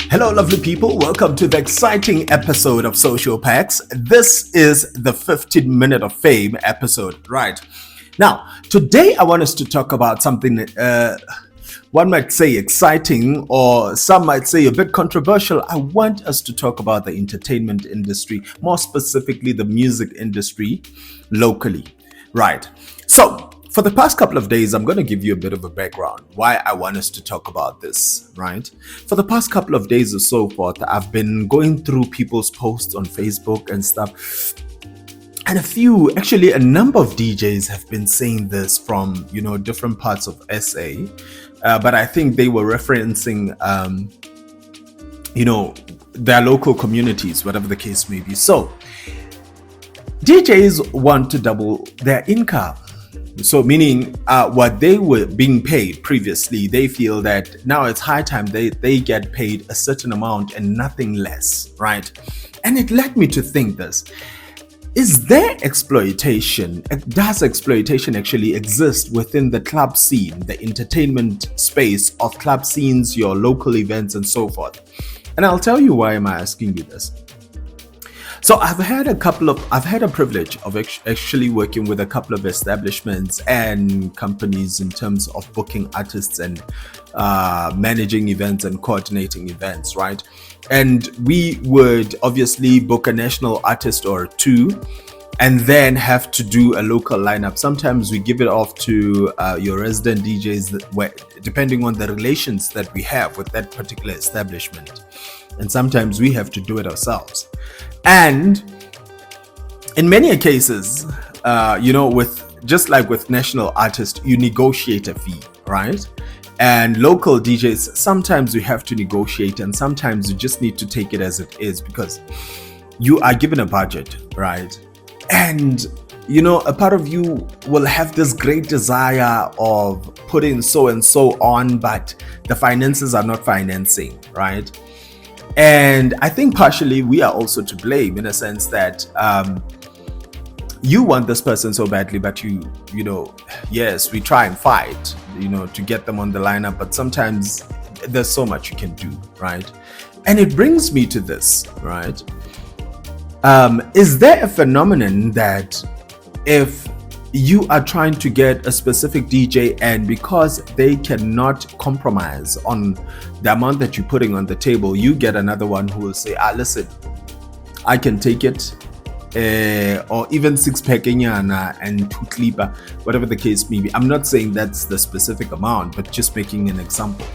Hello, lovely people. Welcome to the exciting episode of Social Packs. This is the 15 Minute of Fame episode, right? Now, today I want us to talk about something one might say exciting, or some might say a bit controversial. I want us to talk about the entertainment industry, more specifically the music industry locally, right? So, for the past couple of days, I'm going to give you a bit of a background why I want us to talk about this, right? For the past couple of days or so forth, I've been going through people's posts on Facebook and stuff. And a number of DJs have been saying this from, different parts of SA. But I think they were referencing, their local communities, whatever the case may be. So DJs want to double their income. So meaning what they were being paid previously, they feel that now it's high time they get paid a certain amount and nothing less, right? And it led me to think this. Is there exploitation? Does exploitation actually exist within the club scene, the entertainment space of club scenes, your local events and so forth? And I'll tell you why am I asking you this. So I've had a privilege of actually working with a couple of establishments and companies in terms of booking artists and managing events and coordinating events, right? And we would obviously book a national artist or two and then have to do a local lineup. Sometimes we give it off to your resident DJs, depending on the relations that we have with that particular establishment. And sometimes we have to do it ourselves. And in many cases, with just like with national artists, you negotiate a fee, right? And local DJs, sometimes you have to negotiate, and sometimes you just need to take it as it is because you are given a budget, right? And a part of you will have this great desire of putting so and so on, but the finances are not financing, right? And I think partially we are also to blame in a sense that you want this person so badly, but yes, we try and fight, to get them on the lineup, but sometimes there's so much you can do, right? And it brings me to this, right? Is there a phenomenon that if you are trying to get a specific DJ and because they cannot compromise on the amount that you're putting on the table, you get another one who will say, listen, I can take it, or even six-pack and two klipa, whatever the case may be. I'm not saying that's the specific amount, but just making an example.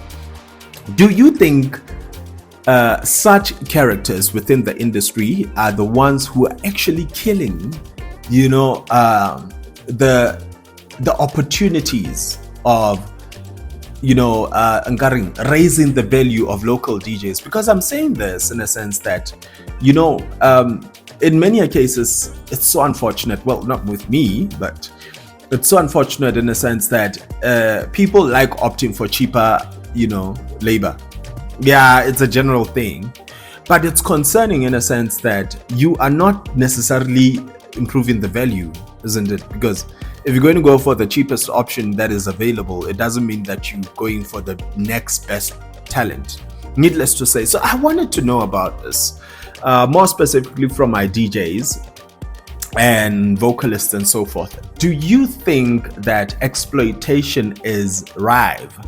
Do you think such characters within the industry are the ones who are actually killing, the opportunities of raising the value of local DJs? Because I'm saying this in a sense that in many cases it's so unfortunate, well, not with me, but it's so unfortunate in a sense that people like opting for cheaper labor. Yeah, it's a general thing, but it's concerning in a sense that you are not necessarily improving the value, isn't it? Because if you're going to go for the cheapest option that is available, it doesn't mean that you're going for the next best talent, needless to say. So I wanted to know about this, more specifically from my DJs and vocalists and so forth. Do you think that exploitation is rife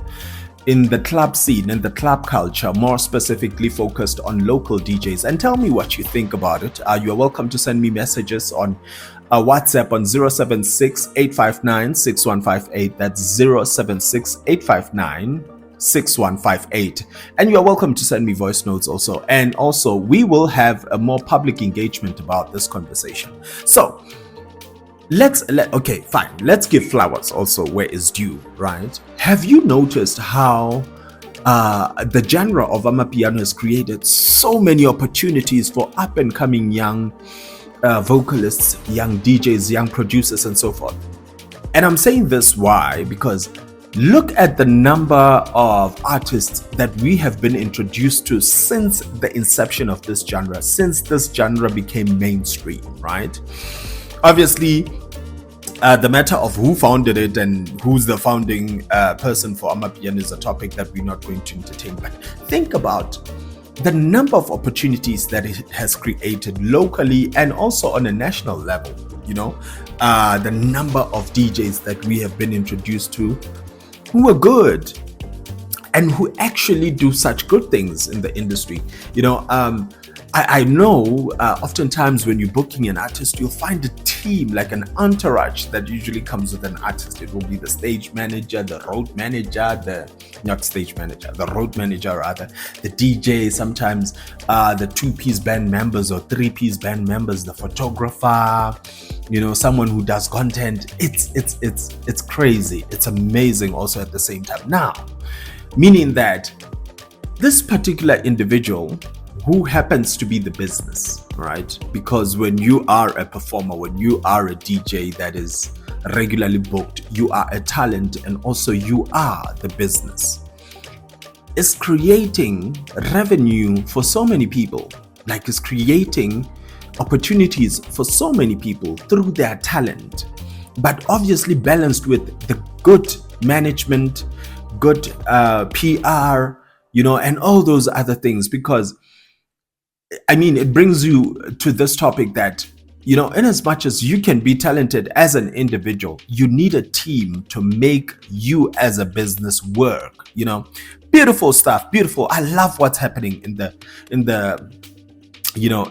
in the club scene, in the club culture, more specifically focused on local DJs? And tell me what you think about it. You are welcome to send me messages on WhatsApp on 076-859-6158. That's 076-859-6158. And you are welcome to send me voice notes also. And also, we will have a more public engagement about this conversation. So, let's give flowers also where it's due, right? Have you noticed how the genre of Amapiano has created so many opportunities for up and coming young vocalists, young DJs, young producers and so forth? And I'm saying this why? Because look at the number of artists that we have been introduced to since the inception of this genre, since this genre became mainstream, right? Obviously, the matter of who founded it and who's the founding person for Amapiano is a topic that we're not going to entertain. But think about the number of opportunities that it has created locally and also on a national level, the number of DJs that we have been introduced to who are good and who actually do such good things in the industry. I know oftentimes when you're booking an artist, you'll find a team, like an entourage that usually comes with an artist. It will be the stage manager, the road manager, the road manager rather, the DJ, sometimes the 2-piece band members or 3-piece band members, the photographer, someone who does content. It's crazy. It's amazing also at the same time. Now, meaning that this particular individual who happens to be the business, right? Because when you are a performer, when you are a DJ that is regularly booked, you are a talent and also you are the business. It's creating revenue for so many people, like it's creating opportunities for so many people through their talent, but obviously balanced with the good management, good PR, and all those other things. Because it brings you to this topic that, in as much as you can be talented as an individual, you need a team to make you as a business work. Beautiful stuff, beautiful. I love what's happening in the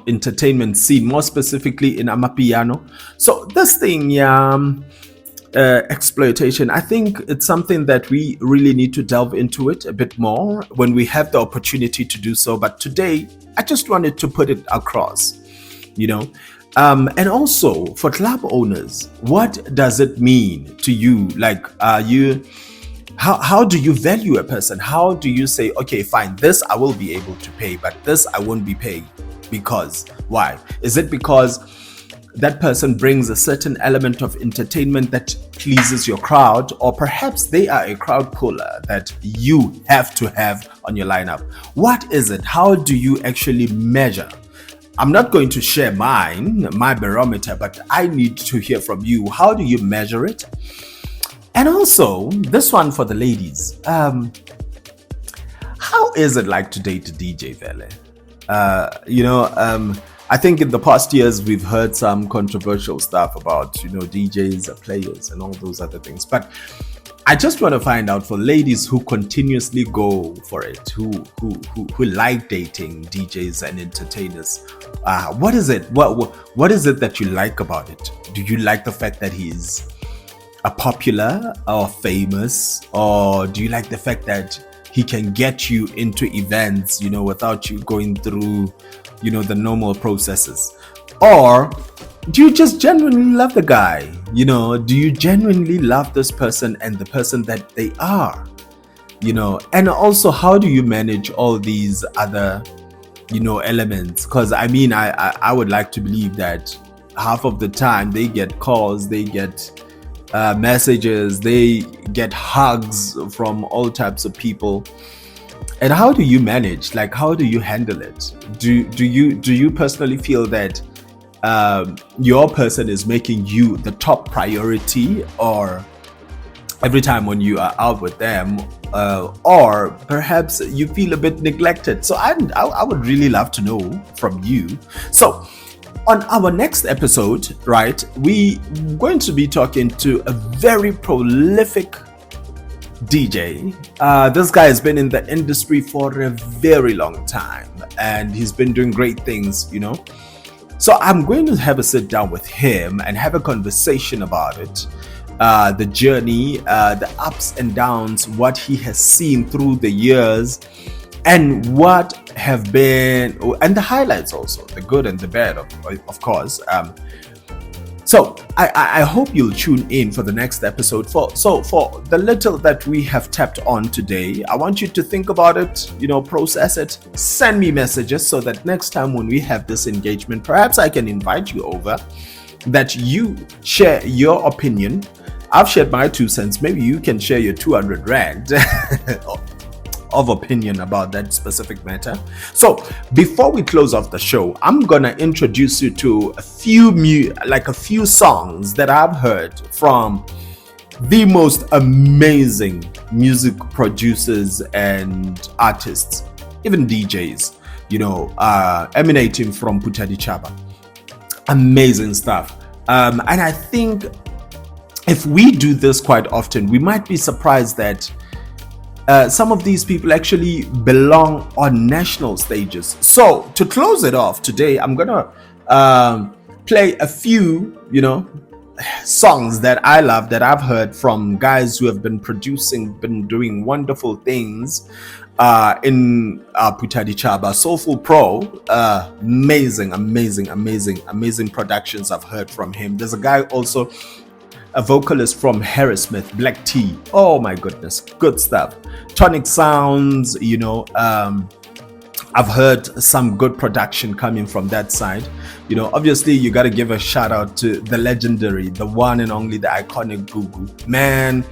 entertainment scene, more specifically in Amapiano. So this thing, exploitation, I think it's something that we really need to delve into it a bit more when we have the opportunity to do so. But today, I just wanted to put it across, and also for club owners, what does it mean to you? Like, how do you value a person? How do you say, okay, fine, this I will be able to pay, but this I won't be paying? Because why? Is it because that person brings a certain element of entertainment that pleases your crowd, or perhaps they are a crowd puller that you have to have on your lineup? What is it? How do you actually measure? I'm not going to share my barometer, but I need to hear from you. How do you measure it? And also, this one for the ladies. How is it like to date a DJ, Vele? I think in the past years, we've heard some controversial stuff about, DJs, players, and all those other things. But I just want to find out for ladies who continuously go for it, who like dating DJs and entertainers. What is it? What is it that you like about it? Do you like the fact that he's a popular or famous, or do you like the fact that he can get you into events, without you going through, the normal processes? Or do you just genuinely love the guy? Do you genuinely love this person and the person that they are? And also, how do you manage all these other, elements? Because I would like to believe that half of the time they get calls, they get messages, they get hugs from all types of people. And how do you manage? Like, how do you handle it? Do you personally feel that your person is making you the top priority, or every time when you are out with them, or perhaps you feel a bit neglected? So I would really love to know from you. So on our next episode, right, we're going to be talking to a very prolific DJ. This guy has been in the industry for a very long time and he's been doing great things, So I'm going to have a sit down with him and have a conversation about it. The journey, the ups and downs, what he has seen through the years, and what have been, and the highlights also, the good and the bad, of course. So I hope you'll tune in for the next episode. For the little that we have tapped on today, I want you to think about it, process it, send me messages so that next time when we have this engagement, perhaps I can invite you over, that you share your opinion. I've shared my 2 cents. Maybe you can share your 200 rand of opinion about that specific matter. So before we close off the show, I'm gonna introduce you to a few songs that I've heard from the most amazing music producers and artists, even DJs. emanating from Putadichaba. Amazing stuff. And I think if we do this quite often, we might be surprised that some of these people actually belong on national stages. So to close it off today, I'm gonna play a few, songs that I love, that I've heard from guys who have been producing, been doing wonderful things in Putadichaba. Soulful Pro, amazing productions I've heard from him. There's a guy also, a vocalist from Harrismith, Black Tea. Oh my goodness, good stuff. Tonic Sounds, I've heard some good production coming from that side. Obviously you got to give a shout out to the legendary, the one and only, the iconic Gugu. Man,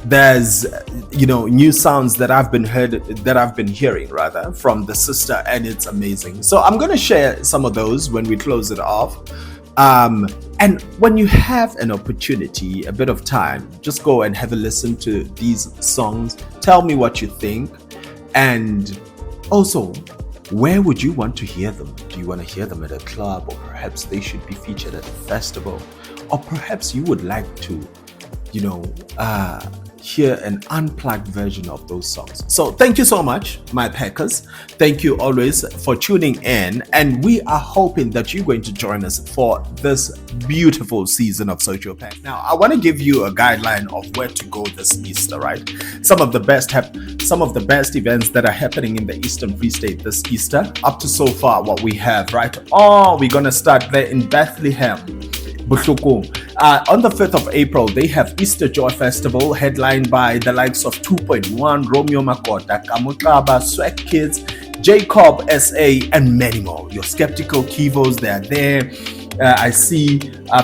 there's new sounds that I've been hearing rather from the sister, and it's amazing. So I'm gonna share some of those when we close it off. And when you have an opportunity, a bit of time, just go and have a listen to these songs. Tell me what you think, and also, where would you want to hear them? Do you want to hear them at a club, or perhaps they should be featured at a festival, or perhaps you would like to, hear an unplugged version of those songs? So thank you so much, my Packers. Thank you always for tuning in, and we are hoping that you're going to join us for this beautiful season of Social Pack. Now, I want to give you a guideline of where to go this Easter, right? Some of the best events that are happening in the Eastern Free State this Easter, up to so far what we have, right? We're gonna start there in Bethlehem, Buhlukung. On the 5th of April, they have Easter Joy Festival, headlined by the likes of 2.1, Romeo Makota, Kamutlaba, Swag Kids, Jacob SA, and many more. Your Skeptical Kivos, they are there. I see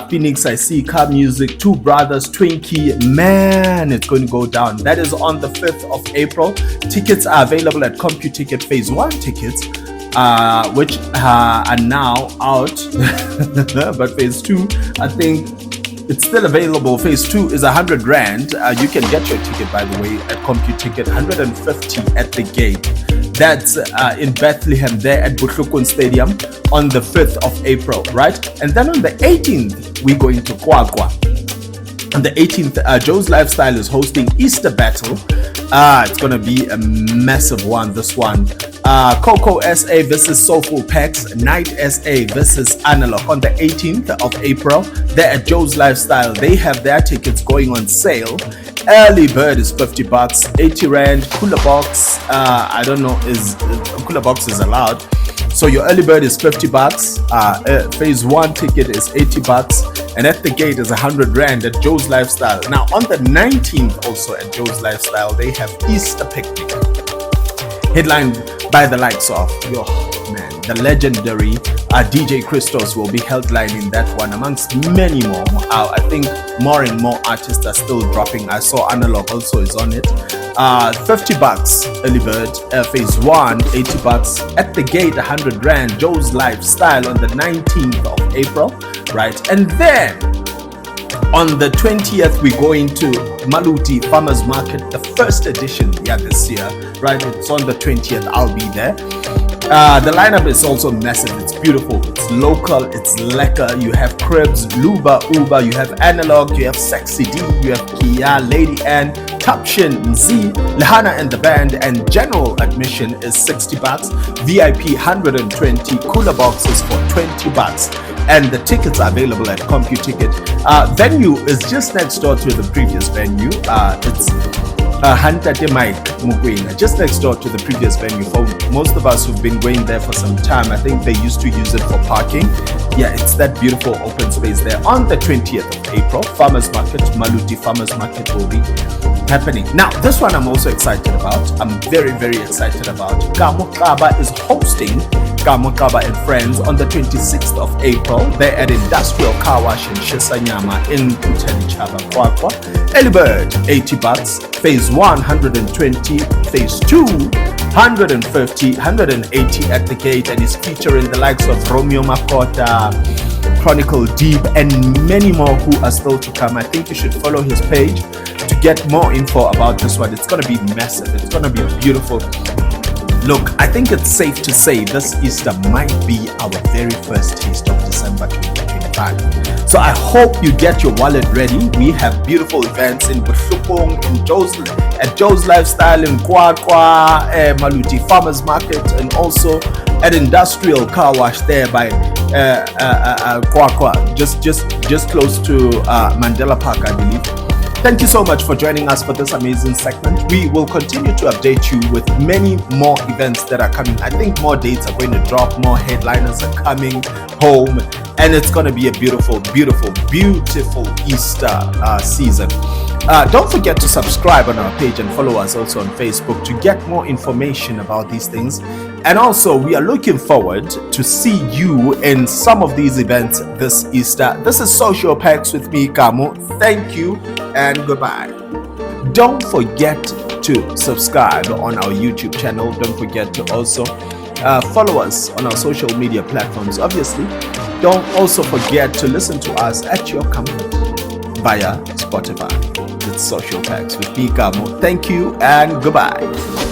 Phoenix, I see Car Music, Two Brothers, Twinkie. Man, it's going to go down. That is on the 5th of April. Tickets are available at CompuTicket Phase 1 tickets, which are now out. But Phase 2, I think it's still available. Phase 2 is 100 Rand. You can get your ticket, by the way, at CompuTicket, 150 at the gate. That's in Bethlehem, there at Buhlukung Stadium on the 5th of April, right? And then on the 18th, we're going to Kwakwa. On the 18th, Joe's Lifestyle is hosting Easter Battle. It's going to be a massive one, this one. Coco SA versus Soulful Packs, Night SA versus Analog on the 18th of April. They're at Joe's Lifestyle. They have their tickets going on sale. Early bird is $50, 80 Rand. Cooler box, I don't know, cooler box is allowed. So your early bird is $50. Phase 1 ticket is $80. And at the gate is 100 Rand at Joe's Lifestyle. Now on the 19th, also at Joe's Lifestyle, they have Easter Picnic, headlined by the likes of the legendary DJ Christos will be headlining that one, amongst many more. I think more and more artists are still dropping. I saw Analog also is on it. $50 early bird. Phase 1 $80 at the gate, 100 Rand. Joe's Lifestyle on the 19th of April, right? And then on the 20th, we're going to Maluti Farmers Market, the first edition this year, right? It's on the 20th. I'll be there. The lineup is also massive. It's beautiful. It's local. It's lekker. You have Cribs, Luba, Uber. You have Analog. You have Sexy D. You have Kia, Lady Ann, Tapshin, Z, Lehana and the band. And general admission is $60. VIP 120. Cooler boxes for $20. And the tickets are available at CompuTicket. Venue is just next door to the previous venue. It's Hantate Mike Mugwena, just next door to the previous venue. For most of us who've been going there for some time, I think they used to use it for parking. Yeah, it's that beautiful open space there. On the 20th of April, Farmers Market, Maluti Farmers Market will be happening. Now, this one I'm also excited about. I'm very, very excited about. Kamukaba is hosting Kamukaba and Friends on the 26th of April. They're at Industrial Car Wash in Shisanyama in Putadichaba, Kwakwa. Early bird, $80. Phase 1, 120. Phase 2, 150, 180 at the gate, and is featuring the likes of Romeo Makota, Chronicle Deep, and many more who are still to come. I think you should follow his page to get more info about this one. It's going to be massive. It's going to be beautiful. Look, I think it's safe to say this Easter might be our very first taste of December 2025. So I hope you get your wallet ready. We have beautiful events in Bushupong, at Joe's Lifestyle, in Kwakwa, Maluti Farmers Market, and also at Industrial Car Wash there by Kwakwa, just close to Mandela Park, I believe. Thank you so much for joining us for this amazing segment. We will continue to update you with many more events that are coming. I think more dates are going to drop, more headliners are coming home, and it's going to be a beautiful, beautiful, beautiful Easter season. Don't forget to subscribe on our page and follow us also on Facebook to get more information about these things. And also, we are looking forward to see you in some of these events this Easter. This is Social Packs with me, Kamu. Thank you and goodbye. Don't forget to subscribe on our YouTube channel. Don't forget to also follow us on our social media platforms. Obviously, don't also forget to listen to us at your comfort via Spotify. It's Social Packs with me, Kamu. Thank you and goodbye.